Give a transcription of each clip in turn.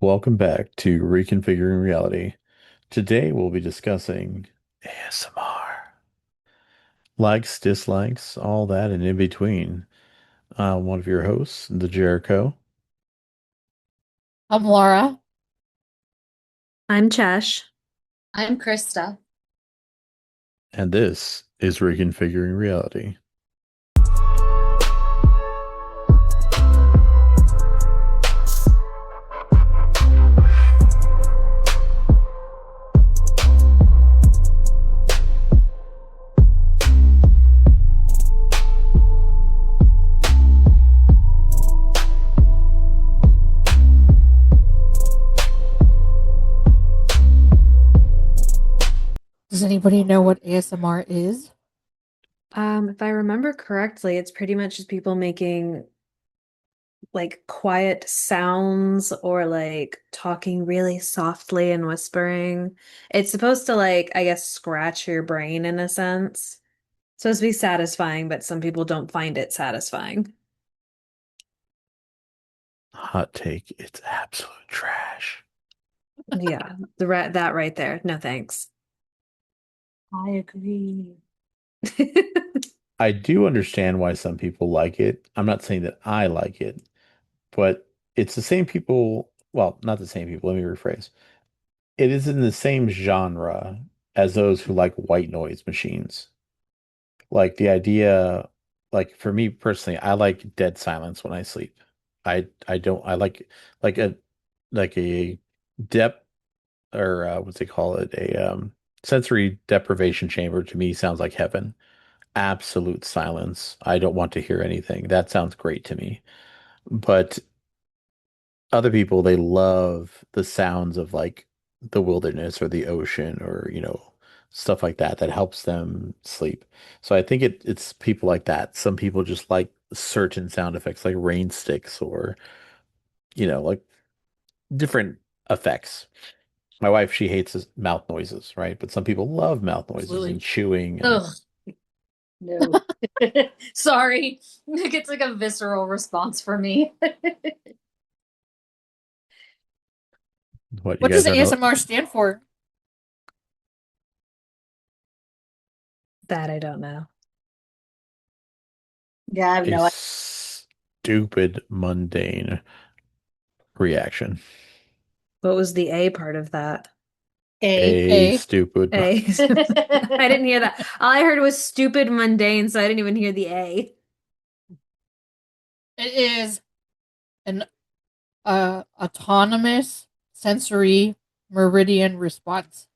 Welcome back to Reconfiguring Reality. Today we'll be discussing ASMR. Likes, dislikes, all that and in between. One of your hosts, the Jericho, I'm Laura. I'm Chesh. I'm Krista. and this is Reconfiguring Reality. Does anybody know what ASMR is? If I remember correctly, it's pretty much just people making like quiet sounds or like talking really softly and whispering. It's supposed to like, I guess, scratch your brain in a sense. It's supposed to be satisfying, but some people don't find it satisfying. Hot take, it's absolute trash. Yeah, that right there. No thanks. I agree. I do understand why some people like it. I'm not saying that I like it, but it's the same people. Well, not the same people. Let me rephrase. It is in the same genre as those who like white noise machines. Like the idea, like for me personally, I like dead silence when I sleep. I don't I like a like a dep or what's they call it? A sensory deprivation chamber to me sounds like heaven. Absolute silence. I don't want to hear anything. That sounds great to me. But other people, they love the sounds of like the wilderness or the ocean or, stuff like that that helps them sleep. So I think it's people like that. Some people just like certain sound effects like rain sticks or, like different effects. My wife, she hates mouth noises, right? But some people love mouth noises and Absolutely. chewing and Ugh, no. Sorry. It's like a visceral response for me. what you What guys does don't know. ASMR stand for? That I don't know. Yeah, I have A no idea. stupid, mundane reaction. What was the A part of that? A. A A. stupid. A. I didn't hear that. All I heard was stupid mundane, so I didn't even hear the A. It is an autonomous sensory meridian response.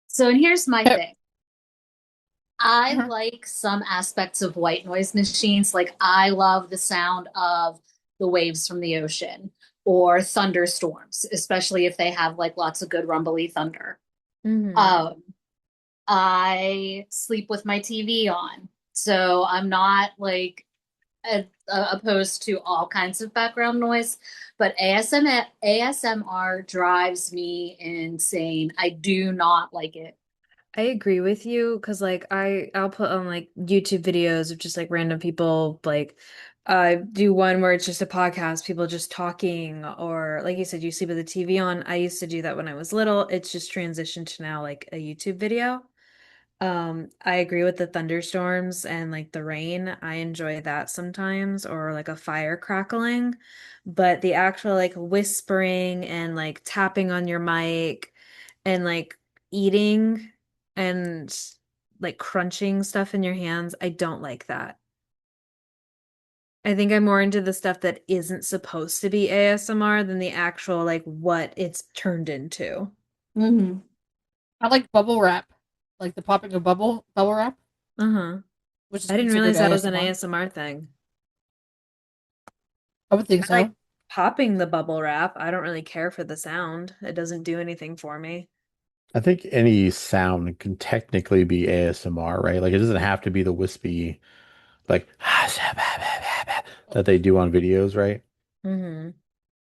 So, and here's my Okay. thing. I Uh-huh. like some aspects of white noise machines. Like, I love the sound of the waves from the ocean or thunderstorms, especially if they have like lots of good rumbly thunder. Hmm. Um, I sleep with my TV on. So I'm not like opposed to all kinds of background noise, but ASMR drives me insane. I do not like it. I agree with you because like I'll put on like YouTube videos of just like random people like do one where it's just a podcast, people just talking, or like you said, you sleep with the TV on. I used to do that when I was little. It's just transitioned to now like a YouTube video. I agree with the thunderstorms and like the rain. I enjoy that sometimes, or like a fire crackling. But the actual like whispering and like tapping on your mic and like eating and like crunching stuff in your hands, I don't like that. I think I'm more into the stuff that isn't supposed to be ASMR than the actual like what it's turned into. Hmm. I like bubble wrap, like the popping of bubble wrap, Uh-huh. which is I didn't considered realize that was an ASMR. ASMR thing. I would think I like so. popping the bubble wrap. I don't really care for the sound. It doesn't do anything for me. I think any sound can technically be ASMR, right? Like it doesn't have to be the wispy, like that they do on videos, right? Hmm.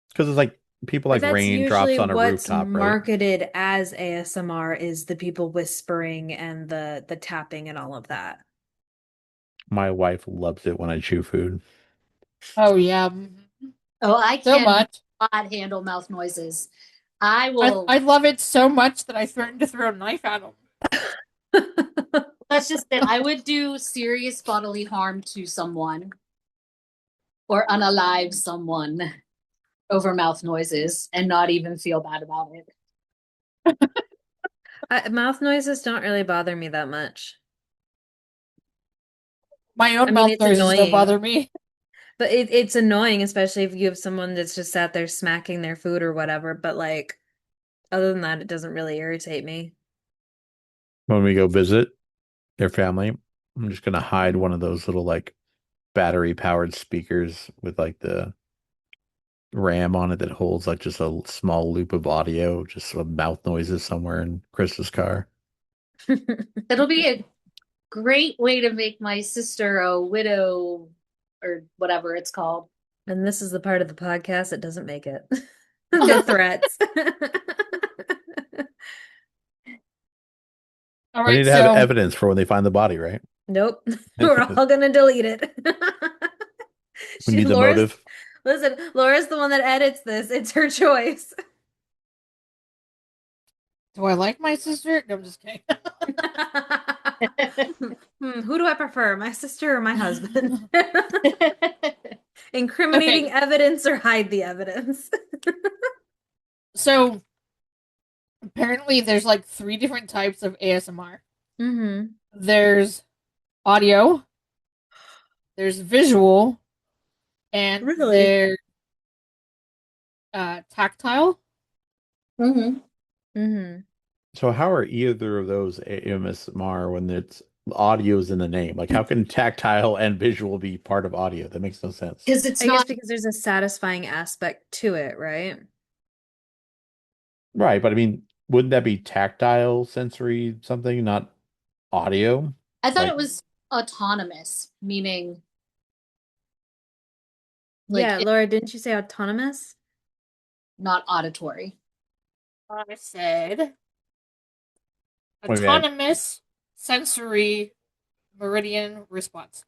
Because it's like people But like that's raindrops usually on a what's rooftop, right? marketed as ASMR is the people whispering and the tapping and all of that. My wife loves it when I chew food. Oh yeah. Oh, I So cannot much. handle mouth noises. I I will, I love it so much that I threatened to throw a knife at him. that's just it. I would do serious bodily harm to someone or unalive someone over mouth noises and not even feel bad about it. Mouth noises don't really bother me that much. My I own mean, mouth it's noises don't annoying, bother me. but it's annoying, especially if you have someone that's just sat there smacking their food or whatever. But like, other than that, it doesn't really irritate me. When we go visit their family, I'm just gonna hide one of those little like battery powered speakers with like the RAM on it that holds like just a small loop of audio, just some mouth noises somewhere in Chris's car. That'll be a great way to make my sister a widow or whatever it's called. And this is the part of the podcast that doesn't make it. The threats. All We need right, to have so evidence for when they find the body, right? Nope. We're all gonna delete it. We need the Laura's, motive. listen, Laura's the one that edits this. It's her choice. do I like my sister? No, I'm just kidding. Who do I prefer, my sister or my husband? Incriminating Okay, evidence or hide the evidence? so apparently there's like three different types of ASMR. Mm-hmm. There's audio, there's visual, and Really? there's tactile. Hmm. Mm-hmm. So how are either of those AMSMR when it's audio is in the name? Like how can tactile and visual be part of audio? That makes no sense. Because it's I guess not, because there's a satisfying aspect to it, right? Right, but I mean, wouldn't that be tactile sensory something, not audio? I thought it Like, was autonomous, meaning like Yeah, Laura, didn't you say autonomous? not auditory. I said wait a minute. autonomous sensory meridian response.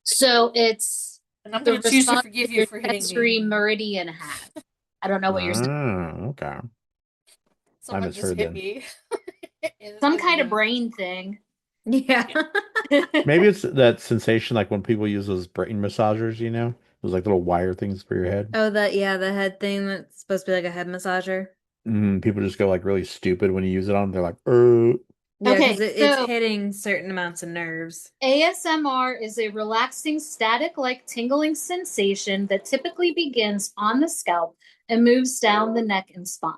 So it's And I'm the going to choose to response forgive that you your for hitting me. sensory meridian has. I don't know what you're saying. Oh, okay. I Someone just misheard hit then. me Some in kind of the. brain thing. Yeah. Yeah. Maybe it's that sensation like when people use those brain massagers, those like little wire things for your head. Oh, the head thing that's supposed to be like a head massager. People just go like really stupid when you use it on them. They're like, Yeah, because Okay, it's so hitting certain amounts of nerves. ASMR is a relaxing, static like tingling sensation that typically begins on the scalp and moves down the neck and spine.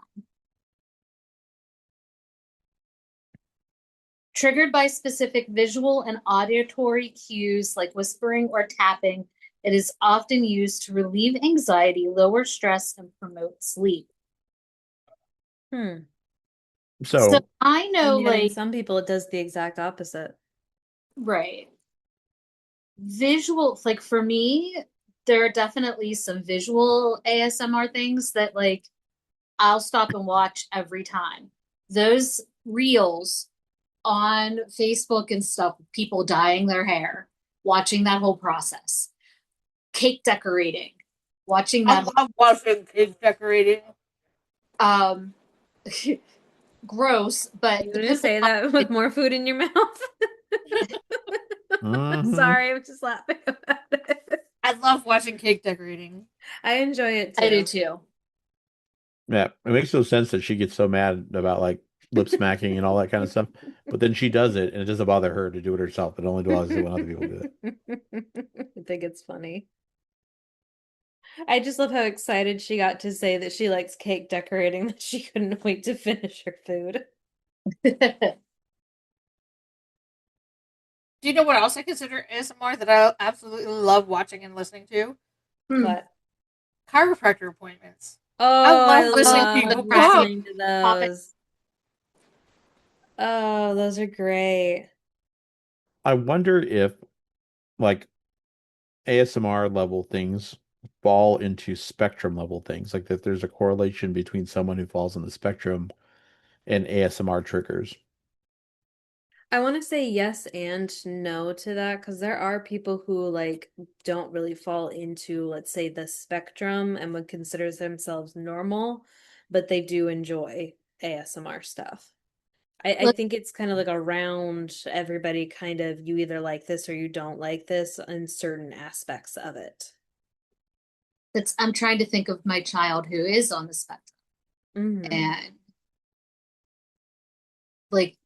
Triggered by specific visual and auditory cues like whispering or tapping, it is often used to relieve anxiety, lower stress, and promote sleep. Hmm. So so I know, And yet in like, some people it does the exact opposite. right, visual, like for me, there are definitely some visual ASMR things that, like, I'll stop and watch every time. Those reels on Facebook and stuff, people dyeing their hair, watching that whole process, cake decorating, watching I that. love watching kids decorating. Um, gross, but You gonna depends on say how that with more food in your mouth? mhm. Sorry, I'm just laughing about it. I love watching cake decorating. I enjoy it I do too. too. Yeah, it makes no sense that she gets so mad about like lip smacking and all that kind of stuff. But then she does it and it doesn't bother her to do it herself. It only bothers it when other people do it. I think it's funny. I just love how excited she got to say that she likes cake decorating, that she couldn't wait to finish her food. Do you know what else I consider ASMR that I absolutely love watching and listening to? Hmm. But Chiropractor appointments. I oh, I love listening to Oh, people love poop. listening to topic. those. Oh, those are great. I wonder if like ASMR level things fall into spectrum level things, like that there's a correlation between someone who falls on the spectrum and ASMR triggers. I want to say yes and no to that because there are people who like don't really fall into, let's say, the spectrum and would consider themselves normal, but they do enjoy ASMR stuff. I Look, think it's kind of like around everybody kind of you either like this or you don't like this in certain aspects of it. that's I'm trying to think of my child who is on the spectrum, Hmm. and like,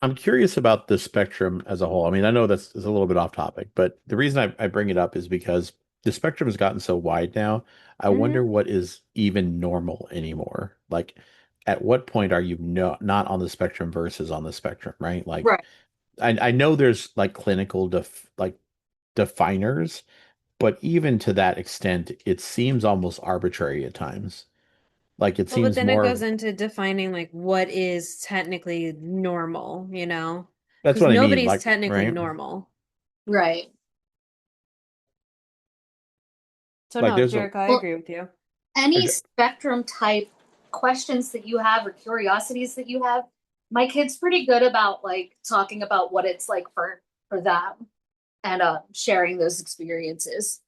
I'm curious about the spectrum as a whole. I mean, I know that's is a little bit off topic, but the reason I bring it up is because the spectrum has gotten so wide now. I wonder Hmm. what is even normal anymore. Like, at what point are you not on the spectrum versus on the spectrum, right? Like, right. I know there's like clinical definers, but even to that extent, it seems almost arbitrary at times. Like, it Well, but seems then it more goes of into defining like what is technically normal, you know? that's Because what I mean. nobody's Like, technically right? normal. Right. So Like, no, there's a Jericho, I Well, agree with you. any spectrum type questions that you have or curiosities that you have, my kid's pretty good about like talking about what it's like for them and sharing those experiences.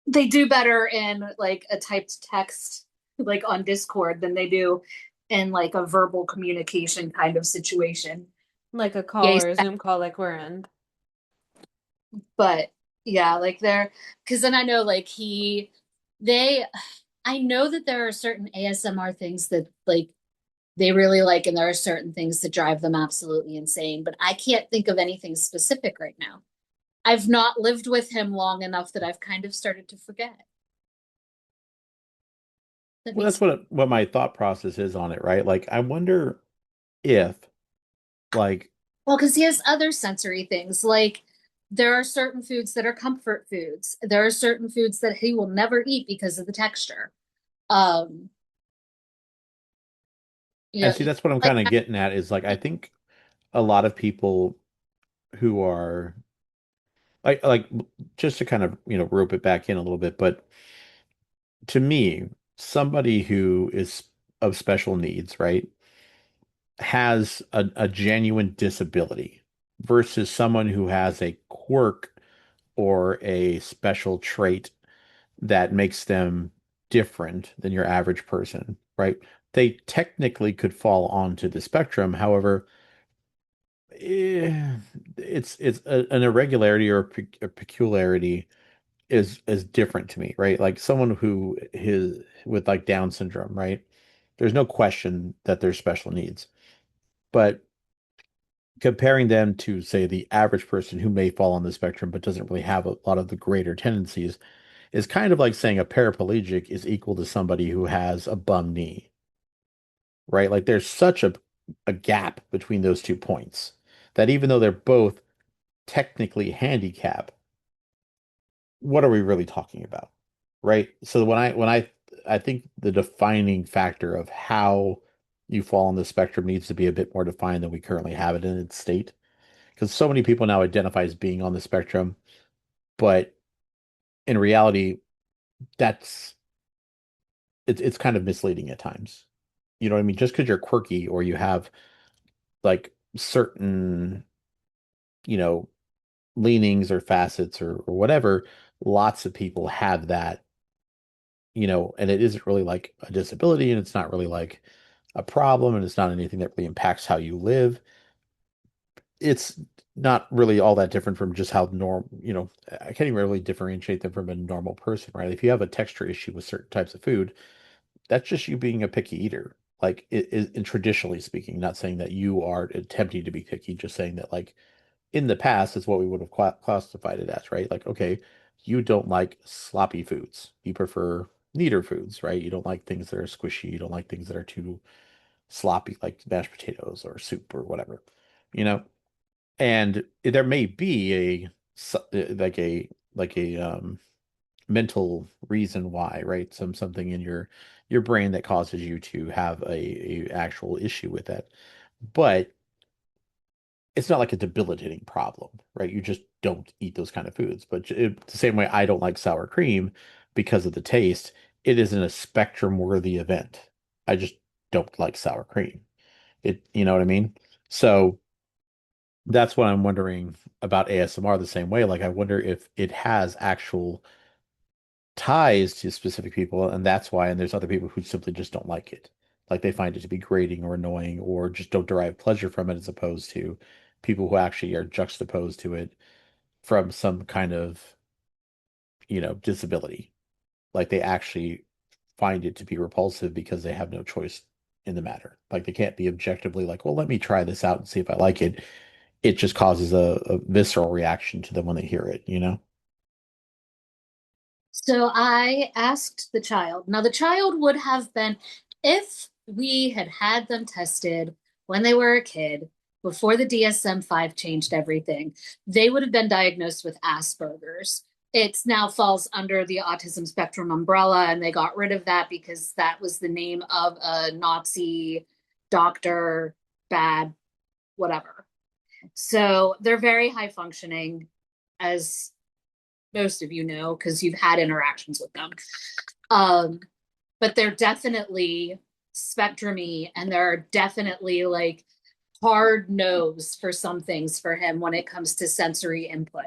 They do better in like a typed text like on Discord than they do in like a verbal communication kind of situation. Like a call Yay, or a Zoom call like we're in. but yeah, like they're because then I know like they I know that there are certain ASMR things that like they really like, and there are certain things that drive them absolutely insane, but I can't think of anything specific right now. I've not lived with him long enough that I've kind of started to forget. That Well, makes that's what my thought process is on it, right? Like, I wonder if, like, well, because he has other sensory things. Like there are certain foods that are comfort foods. There are certain foods that he will never eat because of the texture. Um, you and know, see, that's what I'm like kind of getting at is like, I think a lot of people who are like, just to kind of, rope it back in a little bit, but to me, somebody who is of special needs, right, has a genuine disability versus someone who has a quirk or a special trait that makes them different than your average person, right? They technically could fall onto the spectrum. However, it's an irregularity or a peculiarity is different to me, right? Like someone who his with like Down syndrome, right? There's no question that there's special needs, but comparing them to say the average person who may fall on the spectrum but doesn't really have a lot of the greater tendencies is kind of like saying a paraplegic is equal to somebody who has a bum knee, right? Like there's such a gap between those 2 points that even though they're both technically handicapped, what are we really talking about? Right? So when I think the defining factor of how you fall on the spectrum needs to be a bit more defined than we currently have it in its state. Because so many people now identify as being on the spectrum, but in reality, that's it's kind of misleading at times. You know what I mean? Just because you're quirky or you have like certain, you know, leanings or facets or whatever, lots of people have that, and it isn't really like a disability and it's not really like a problem and it's not anything that really impacts how you live. It's not really all that different from just how I can't even really differentiate them from a normal person, right? If you have a texture issue with certain types of food, that's just you being a picky eater. Like and traditionally speaking, not saying that you are attempting to be picky, just saying that like in the past is what we would have classified it as, right? Like, okay, you don't like sloppy foods. You prefer neater foods, right? You don't like things that are squishy. You don't like things that are too sloppy, like mashed potatoes or soup or whatever, you know? And there may be like a mental reason why, right? Something in your brain that causes you to have a actual issue with that. But it's not like a debilitating problem, right? You just don't eat those kind of foods. But the same way I don't like sour cream because of the taste, it isn't a spectrum worthy event. I just don't like sour cream. You know what I mean? So That's what I'm wondering about ASMR the same way. Like, I wonder if it has actual ties to specific people, and that's why, and there's other people who simply just don't like it. Like they find it to be grating or annoying or just don't derive pleasure from it, as opposed to people who actually are juxtaposed to it from some kind of, disability. Like they actually find it to be repulsive because they have no choice in the matter. Like they can't be objectively like, well, let me try this out and see if I like it. It just causes a visceral reaction to them when they hear it? So I asked the child. Now, the child would have been, if we had had them tested when they were a kid, before the DSM-5 changed everything, they would have been diagnosed with Asperger's. It now falls under the autism spectrum umbrella, and they got rid of that because that was the name of a Nazi doctor, bad, whatever. So they're very high functioning, as most of you know, because you've had interactions with them. Um, but they're definitely spectrumy, and there are definitely like hard no's for some things for him when it comes to sensory input.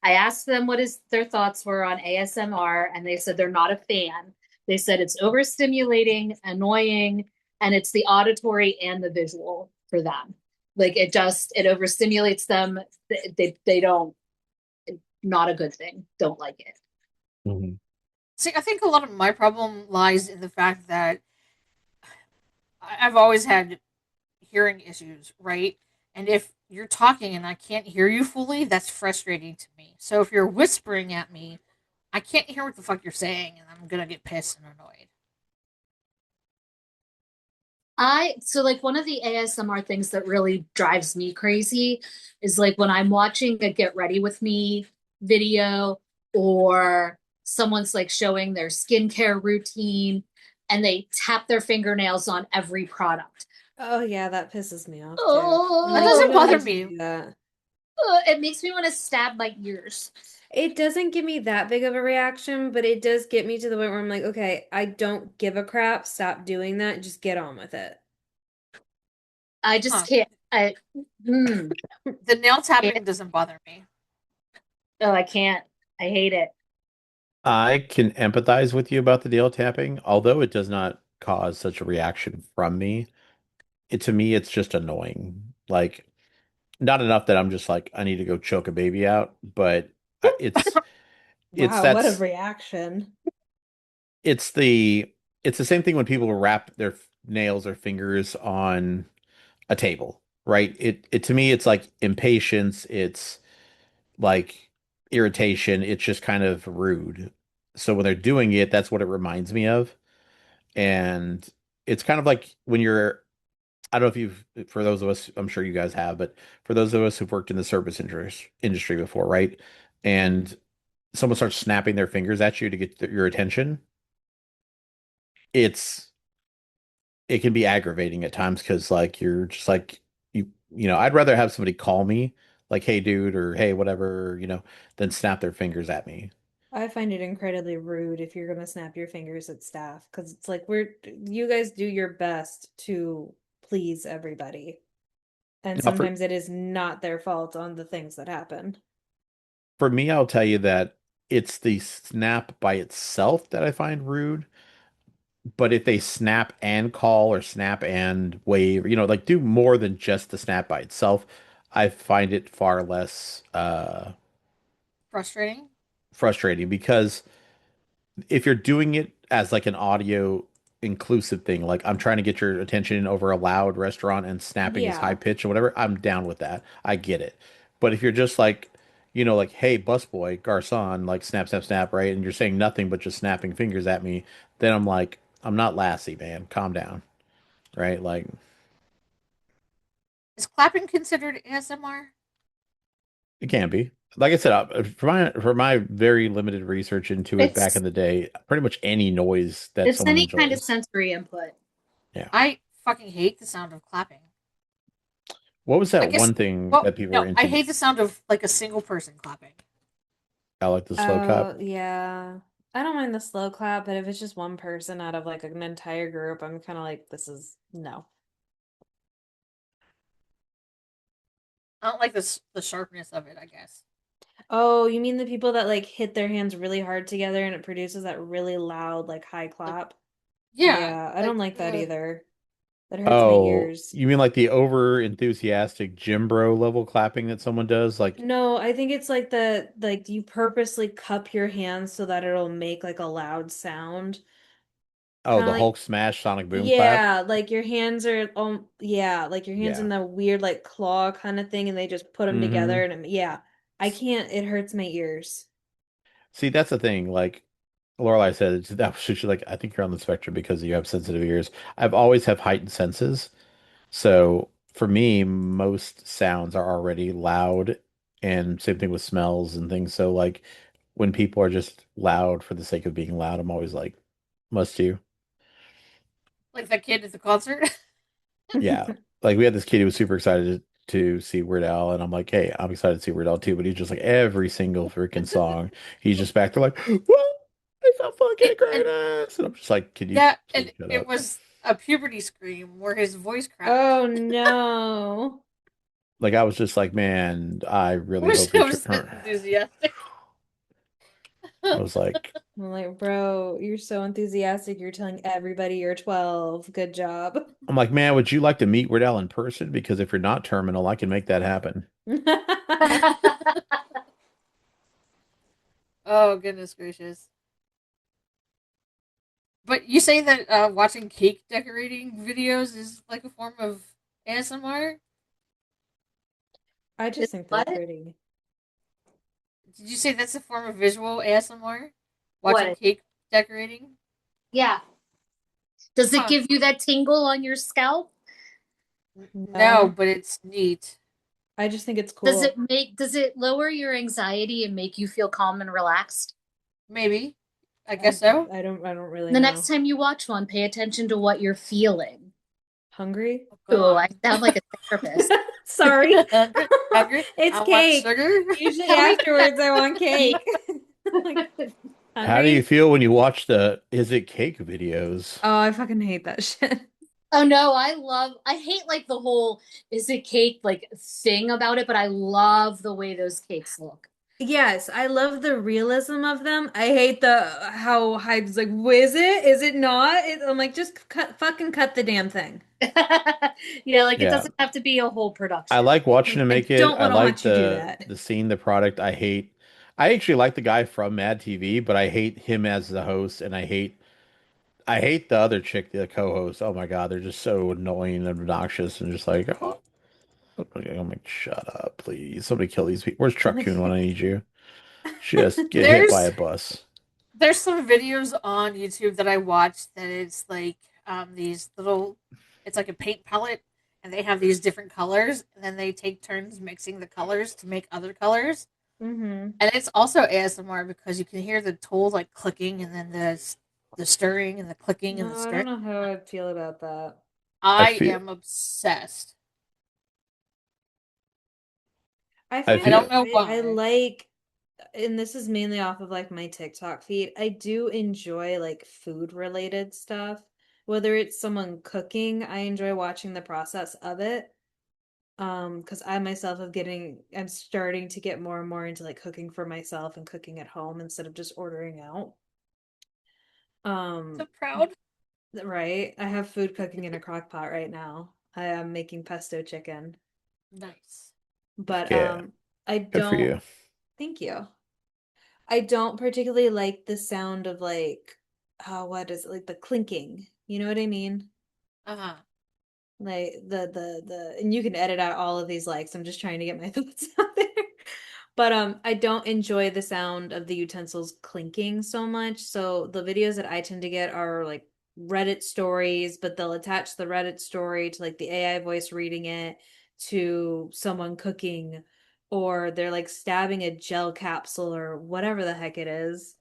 I asked them what their thoughts were on ASMR, and they said they're not a fan. They said it's overstimulating, annoying, and it's the auditory and the visual for them. Like it overstimulates them. They don't, not a good thing. Don't like it. Mhm. See, I think a lot of my problem lies in the fact that I've always had hearing issues, right? And if you're talking and I can't hear you fully, that's frustrating to me. So if you're whispering at me, I can't hear what the fuck you're saying, and I'm gonna get pissed and annoyed. So like one of the ASMR things that really drives me crazy is like when I'm watching a get ready with me video, or someone's like showing their skincare routine and they tap their fingernails on every product. Oh yeah, that pisses me off too. I'm That like, you Oh, doesn't don't bother need to me. do that. it makes me want to stab my ears. It doesn't give me that big of a reaction, but it does get me to the point where I'm like, okay, I don't give a crap. Stop doing that. Just get on with it. I just Huh. can't. Mm, The nail can't. tapping doesn't bother me. Oh, I can't. I hate it. I can empathize with you about the nail tapping, although it does not cause such a reaction from me. To me, it's just annoying. Like, not enough that I'm just like, I need to go choke a baby out, but I- it's it's Wow, what a that's reaction. it's the it's the same thing when people wrap their nails or fingers on a table, right? It to me, it's like impatience. It's like irritation. It's just kind of rude. So when they're doing it, that's what it reminds me of. And it's kind of like when you're, I don't know if for those of us, I'm sure you guys have, but for those of us who've worked in the service industry before, right? And someone starts snapping their fingers at you to get your attention, it's, it can be aggravating at times because like you're just like, I'd rather have somebody call me like, hey, dude, or hey, whatever, than snap their fingers at me. I find it incredibly rude if you're gonna snap your fingers at staff because it's like you guys do your best to please everybody. And Now, for sometimes it is not their fault on the things that happen. for me, I'll tell you that it's the snap by itself that I find rude. But if they snap and call or snap and wave, like do more than just the snap by itself, I find it far less Frustrating. frustrating because if you're doing it as like an audio inclusive thing, like I'm trying to get your attention over a loud restaurant and snapping is high Yeah, pitch or whatever, I'm down with that. I get it. But if you're just like, like, hey, busboy, garçon, like snap, snap, snap, right? And you're saying nothing but just snapping fingers at me, then I'm like, I'm not Lassie, man. Calm down, right? Like, Is clapping considered ASMR? it can be. Like I said, for my very limited research into it back It's in the day, pretty much any noise that it's someone any kind of enjoys. sensory input. Yeah. I fucking hate the sound of clapping. What was I that guess. one thing Well, that people were no, I into? hate the sound of like a single person clapping. I like the slow clap. oh yeah. I don't mind the slow clap, but if it's just one person out of like an entire group, I'm kind of like, this is no. I don't like the sharpness of it, I guess. Oh, you mean the people that like hit their hands really hard together and it produces that really loud, like high Like, clap? yeah, Yeah, I don't like like that either. That hurts my Oh, ears. you mean like the over enthusiastic gym bro level clapping that someone does? Like, No, I think it's like the like you purposely cup your hands so that it'll make like a loud sound. oh, Kind of the like Hulk smash sonic boom clap? yeah, like your hands are yeah, like your hands in Yeah. the weird like claw kind of thing and they just put them together Hmm. and yeah, I can't it hurts my ears. See, that's the thing. Like Lorelai said, that was just like, I think you're on the spectrum because you have sensitive ears. I've always have heightened senses. So for me, most sounds are already loud, and same thing with smells and things. So like when people are just loud for the sake of being loud, I'm always like, must you? like that kid at the concert. Yeah. Like we had this kid who was super excited to see Weird Al, and I'm like, hey, I'm excited to see Weird Al too, but he's just like every single freaking song, he's just back there like, what? It's a fucking And greatest. And I'm just like, can you yeah, please and shut it up? was a puberty scream where his voice cracked. Oh no. Like I was just like, man, I I really wish hope I you was that turn. enthusiastic. I was like, I'm like, bro, you're so enthusiastic. You're telling everybody you're 12. Good job. man, would you like to meet Weird Al in person? Because if you're not terminal, I can make that happen. Oh goodness gracious! But you say that watching cake decorating videos is like a form of ASMR? I Is just think they're what? pretty. Did you say that's a form of visual ASMR? Watching What? cake decorating? Yeah. Does it Huh. give you that tingle on your scalp? No, No, but it's neat. I just think it's cool. Does it lower your anxiety and make you feel calm and relaxed? Maybe. I I guess so. I don't really The next know. time you watch one, pay attention to what you're feeling. Hungry? Oh Oh, I God. sound like a therapist. Sorry. hungry, hungry. It's I want cake. sugar. Usually Tell me afterwards I want cake. Like, How do you hungry? feel when you watch the Is It Cake videos? Oh, I fucking hate that shit. Oh no, I hate like the whole is it cake like thing about it, but I love the way those cakes look. Yes, I love the realism of them. I hate the how hype's like, is it? Is it not? I'm like, just fucking cut the damn thing. Yeah, like it Yeah. doesn't have to be a whole I production. like watching Like, him I make it. don't I want to like watch you do that. the scene, the product. I actually like the guy from Mad TV, but I hate him as the host, and I hate the other chick, the co-host. Oh my God, they're just so annoying and obnoxious and just like, oh, okay, I'm like, shut up, please. Somebody kill these people. Where's Truck Coon when I need you? Just get hit by There's a bus. there's some videos on YouTube that I watched that it's like these little it's like a paint palette and they have these different colors and then they take turns mixing the colors to make other colors. Hmm. And it's also ASMR because you can hear the tools like clicking and then the stirring and the clicking and the No, I don't stirring. know how I feel about that. I I feel, am obsessed. I I I find don't feel, know I why. like, and this is mainly off of like my TikTok feed. I do enjoy like food related stuff. Whether it's someone cooking, I enjoy watching the process of it. Because I myself I'm starting to get more and more into like cooking for myself and cooking at home instead of just ordering out. So Um, proud. right. I have food cooking in a crock pot right now. I am making pesto chicken. Nice. But yeah, I good for don't you. thank you. I don't particularly like the sound of like what is it like the clinking. You know what I mean? Uh-huh. Like the and you can edit out all of these likes. I'm just trying to get my thoughts out there. But I don't enjoy the sound of the utensils clinking so much. So the videos that I tend to get are like Reddit stories, but they'll attach the Reddit story to like the AI voice reading it to someone cooking, or they're like stabbing a gel capsule or whatever the heck it is.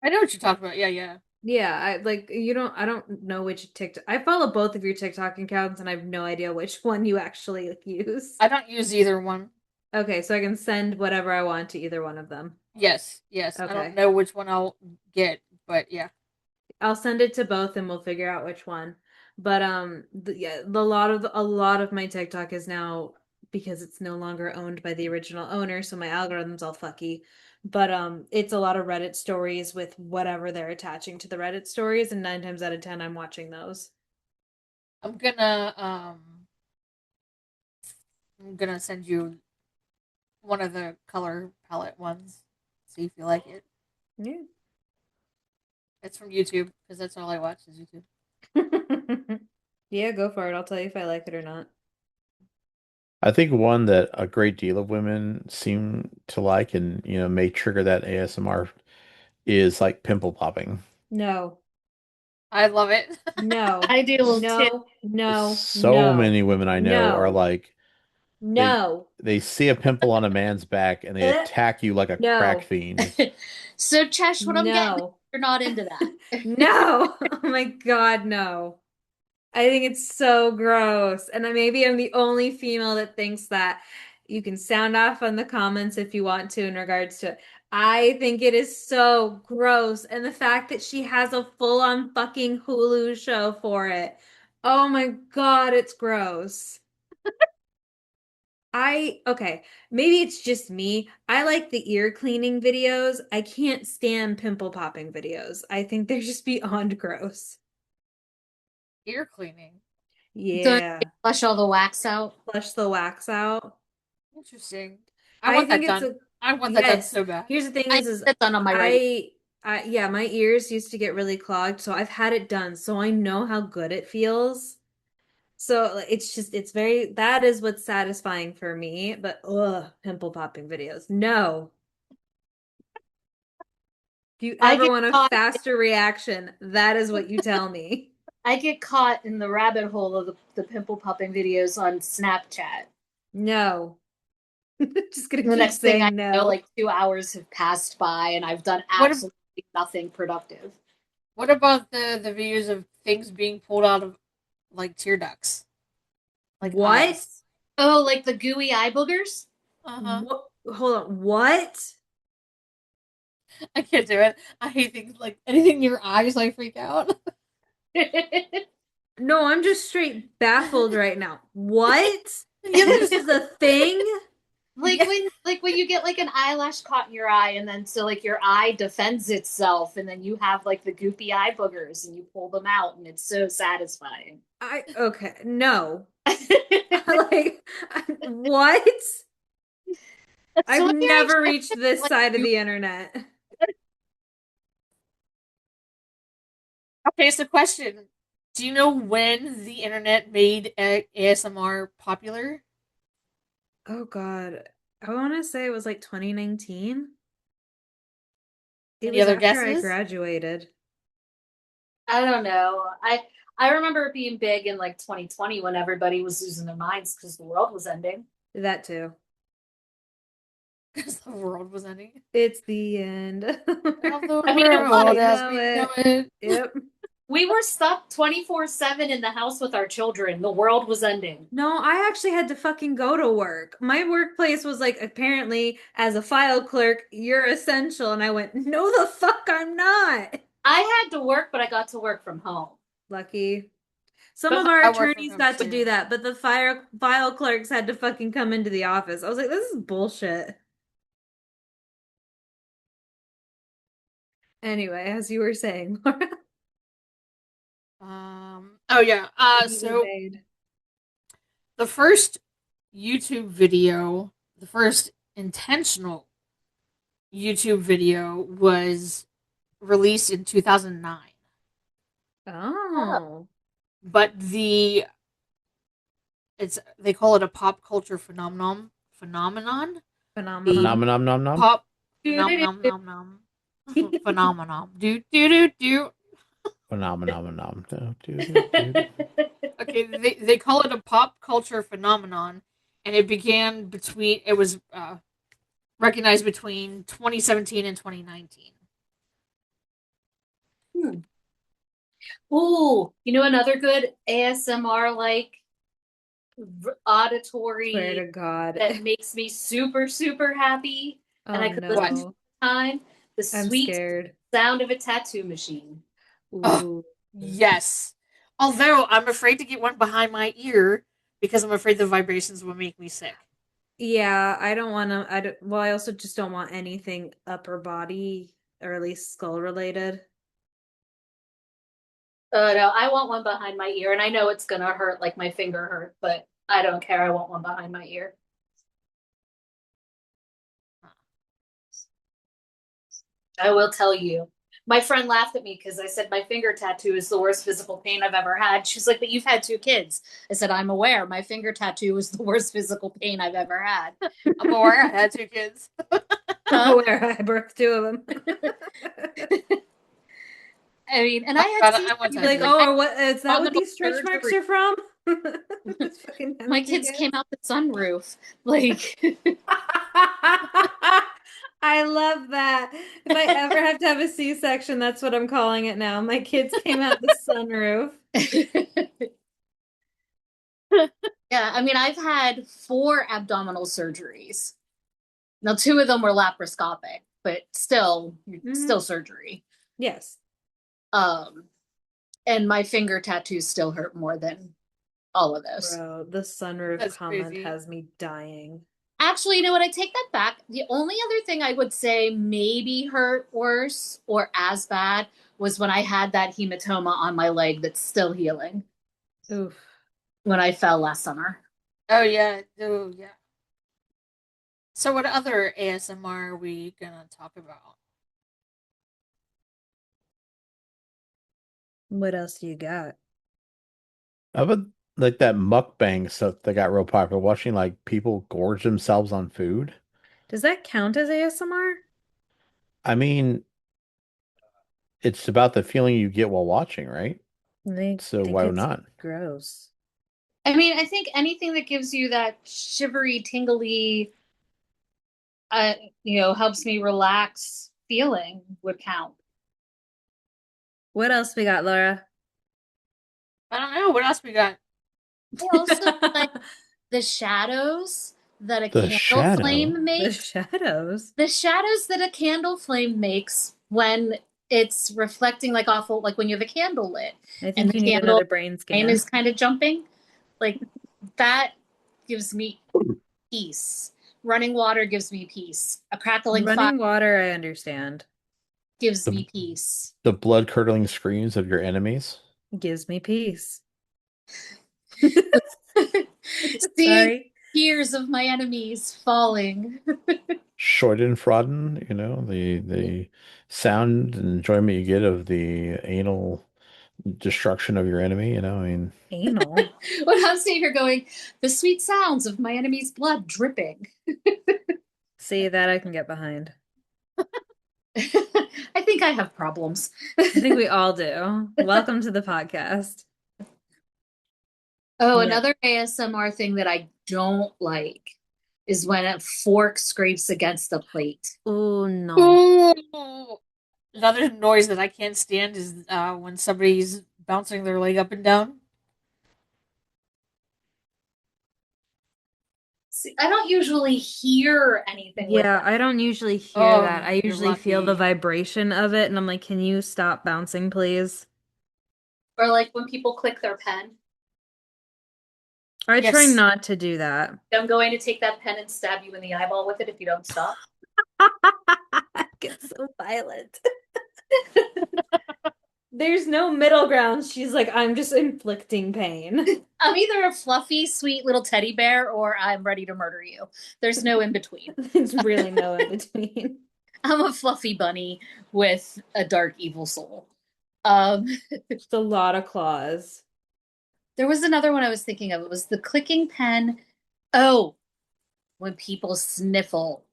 I know what you're talking about. Yeah, yeah. Yeah, I like I don't know which TikTok. I follow both of your TikTok accounts and I have no idea which one you actually like, use. I don't use either one. Okay, so I can send whatever I want to either one of them. Yes, yes. I don't Okay. know which one I'll get, but yeah. I'll send it to both and we'll figure out which one. But yeah, a lot of my TikTok is now because it's no longer owned by the original owner, so my algorithm's all fucky. But it's a lot of Reddit stories with whatever they're attaching to the Reddit stories, and 9 times out of 10 I'm watching those. I'm gonna I'm gonna send you one of the color palette ones. See if you like it. Yeah. It's from YouTube because that's all I watch is YouTube. Yeah, go for it. I'll tell you if I like it or not. I think one that a great deal of women seem to like and, may trigger that ASMR is like pimple popping. No. I love it. No. I do too. No. No. So No. many women I know are No. like they No. they see a pimple on a man's back and they attack you like a crack No. fiend. So, Chesh, what I'm getting, is No. you're not into that. No. Oh my God, no. I think it's so gross. And maybe I'm the only female that thinks that. You can sound off on the comments if you want to in regards to it. I think it is so gross. And the fact that she has a full-on fucking Hulu show for it. Oh my God, it's gross. Okay, maybe it's just me. I like the ear cleaning videos. I can't stand pimple popping videos. I think they're just beyond gross. Ear cleaning. Don't Yeah. flush all the wax out. Flush the wax out. Interesting. I I want think that it's done. a I want that done yes. so bad. Here's the thing I is sit done on my regular. yeah, my ears used to get really clogged, so I've had it done, so I know how good it feels. So it's just it's very that is what's satisfying for me, but ugh, pimple popping videos. No. If you I ever get want a caught. faster reaction, that is what you tell me. I get caught in the rabbit hole of the pimple popping videos on Snapchat. No. Just gonna The keep next thing I saying know, no. like 2 hours have passed by, and I've done What absolutely nothing productive. what about the videos of things being pulled out of like tear ducts, like What? eyes? Oh, like the gooey eye boogers? Uh huh. What? Hold on. What? I can't do it. I hate things like anything near eyes. I freak out. No, I'm just straight baffled right now. What? Yeah, This there's is a thing? like yeah. when you get like an eyelash caught in your eye, and then so like your eye defends itself, and then you have like the goopy eye boogers, and you pull them out, and it's so satisfying. Okay, no. Like, what? So I've when you're never reached this like, side of the internet. Okay, so question: do you know when the internet made ASMR popular? Oh God. I want to say it was like 2019. It Any was other after I guesses? graduated. I don't know. I remember it being big in like 2020 when everybody was losing their minds because the world was ending. That too. Because the world was ending. It's the end. Of the I mean, it world We was. as know we know it. it. Yep. We were stuck 24/7 in the house with our children. The world was ending. No, I actually had to fucking go to work. My workplace was like, apparently, as a file clerk, you're essential. And I went, no, the fuck, I'm not. I had to work, but I got to work from home. Lucky. Some of But our I work from attorneys home got to do too. that, but the file clerks had to fucking come into the office. I was like, this is bullshit. Anyway, as you were saying, Laura, Oh yeah. you So evade. the first YouTube video, the first intentional YouTube video was released in 2009. oh, Oh, But it's they call it a pop culture phenomenon. phenomenal. A Nom nom nom nom. pop phenomenon doo-doo-doo. nom nom phenomenon. Do do do do. Nom nom nom. Do, do, do, do. Okay, they call it a pop culture phenomenon, and it was recognized between 2017 and 2019. Hmm. Ooh, you know another good ASMR like Swear to auditory God. that makes me super super happy, and Oh I could listen to What? no. it all the time. The I'm sweet scared. sound of a tattoo machine. Oh, Ooh. yes. Although I'm afraid to get one behind my ear because I'm afraid the vibrations will make me sick. Yeah, I don't want to. I don't, well, I also just don't want anything upper body or at least skull related. No, I want one behind my ear, and I know it's gonna hurt like my finger hurt, but I don't care. I want one behind my ear. I will tell you. My friend laughed at me because I said my finger tattoo is the worst physical pain I've ever had. She's like, but you've had two kids. I said, I'm aware. My finger tattoo is the worst physical pain I've ever had. I'm aware I had two kids. I'm aware I birthed two of them. I mean, and I Oh, had God, seen I want You'd be like, tattoos. oh, or what is that on what the these stretch marks surgery. are from? Just fucking My having two kids kids. came out the sunroof. Like, I love that. If I ever have to have a C-section, that's what I'm calling it now. My kids came out the sunroof. yeah, I mean, I've had 4 abdominal surgeries. Now, 2 of them were laparoscopic, but still, Mhm. still surgery. Yes. Um, and my finger tattoos still hurt more than all of those. Bro, the sunroof That's comment crazy. has me dying. Actually, you know what? I take that back. The only other thing I would say maybe hurt worse or as bad was when I had that hematoma on my leg that's still healing Oof. when I fell last summer. Oh yeah. Oh yeah. So what other ASMR are we gonna talk about? What else you got? How about like that mukbang stuff that got real popular, watching like people gorge themselves on food? Does that count as ASMR? I mean, it's about the feeling you get while watching, right? I So think why it's not? gross. I mean, I think anything that gives you that shivery, tingly, uh, helps me relax feeling would count. What else we got, Laura? I don't know. What else we got? I also like the shadows that a The candle shadow. flame The makes. shadows. The shadows that a candle flame makes when it's reflecting like awful, like when you have a candle lit I and think you the need candle another brain flame scan. is kind of jumping, like that gives me peace. Running water gives me peace. A crackling fire Running water, I understand. gives The me peace. the blood-curdling screams of your enemies. Gives me peace. Seeing Sorry. tears of my enemies falling. Schadenfreude, the sound and enjoyment you get of the anal destruction of your enemy, I mean, Anal. When I'm sitting here going, the sweet sounds of my enemy's blood dripping. See, that I can get behind. I think I have problems. I think we all do. Welcome to the podcast. Oh, What? another ASMR thing that I don't like is when a fork scrapes against a plate. Oh, no. Ooh. Another noise that I can't stand is when somebody's bouncing their leg up and down. See, I don't usually hear anything with Yeah, that. I don't usually hear that. Oh, I you're usually feel the lucky. vibration of it, and I'm like, can you stop bouncing, please? Or like when people click their pen. I try Yes. not to do that. I'm going to take that pen and stab you in the eyeball with it if you don't stop. Get so violent. There's no middle ground. She's like, I'm just inflicting pain. I'm either a fluffy, sweet little teddy bear or I'm ready to murder you. There's no in between. There's really no in between. I'm a fluffy bunny with a dark, evil soul. Um, Just a lot of claws. there was another one I was thinking of. It was the clicking pen. Oh, when people sniffle,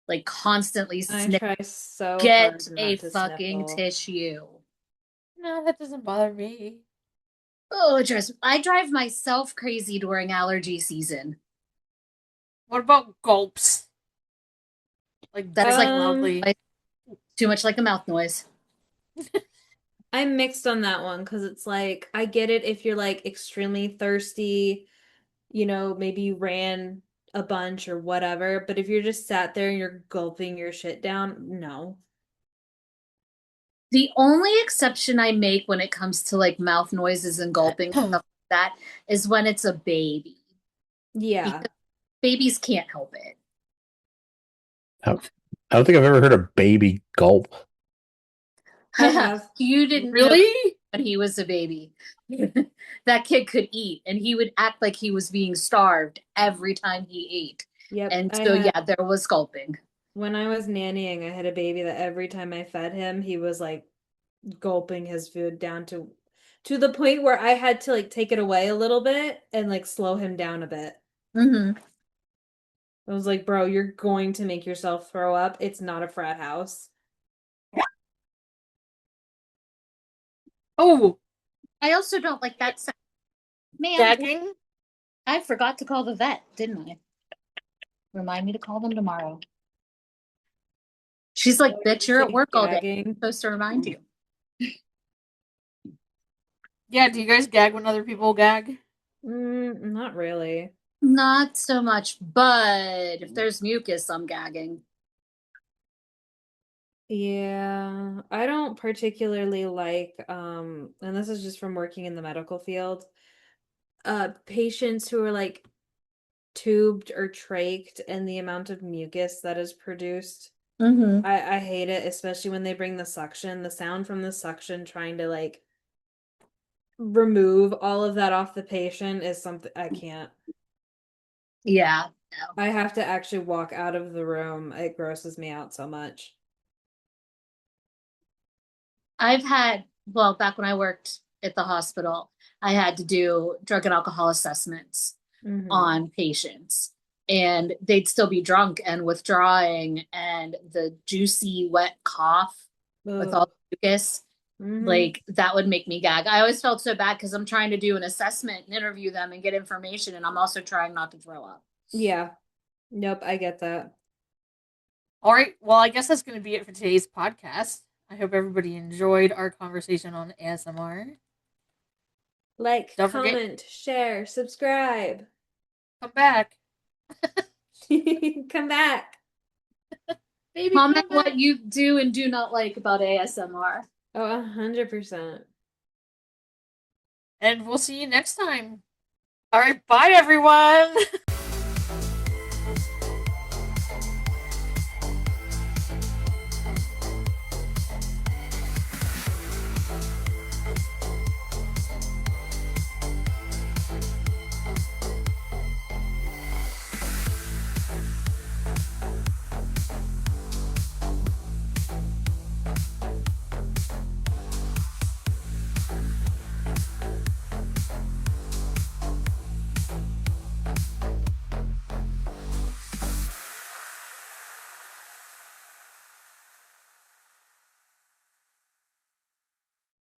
like constantly I sniff, try so get hard a not to fucking sniffle. tissue. No, that doesn't bother me. Oh, I drive myself crazy during allergy season. What about gulps? Like That's just like Um, loudly. too much like a mouth noise. I'm mixed on that one because it's like I get it if you're like extremely thirsty, maybe you ran a bunch or whatever, but if you're just sat there and you're gulping your shit down, no. The only exception I make when it comes to like mouth noises and gulping and stuff like that is when it's a baby. Yeah. because babies can't help it. I I don't think I've ever heard a baby gulp. I have. You didn't know Really? when he was a baby. That kid could eat, and he would act like he was being starved every time he ate. Yep, And I so, had yeah, there was gulping. when I was nannying, I had a baby that every time I fed him, he was like gulping his food down to the point where I had to like take it away a little bit and like slow him down a bit. Hmm. I was like, bro, you're going to make yourself throw up. It's not a frat house. Oh, I also don't like that sound. Man, gagging. I forgot to call the vet, didn't I? Remind me to call them tomorrow. She's Oh, like, did bitch, you you're at say work all day. gagging? I'm supposed to remind you. Yeah, do you guys gag when other people gag? Not really. Not so much, but if there's mucus, I'm gagging. Yeah, I don't particularly like, and this is just from working in the medical field, patients who are like tubed or trached and the amount of mucus that is produced. Hmm. I hate it, especially when they bring the suction, the sound from the suction trying to like remove all of that off the patient is something I can't. Yeah. No. I have to actually walk out of the room. It grosses me out so much. I've had, well, back when I worked at the hospital, I had to do drug and alcohol assessments Hmm. on patients. And they'd still be drunk and withdrawing, and the juicy, wet cough with Ugh. all the mucus, Hmm. like that would make me gag. I always felt so bad because I'm trying to do an assessment and interview them and get information, and I'm also trying not to throw up. Yeah. Nope, I get that. All right. Well, I guess that's going to be it for today's podcast. I hope everybody enjoyed our conversation on ASMR. Like, Don't forget, comment, share, subscribe. come back. Come back. Baby, Comment come what back. you do and do not like about ASMR. Oh, 100%. And we'll see you next time. All right. Bye, everyone.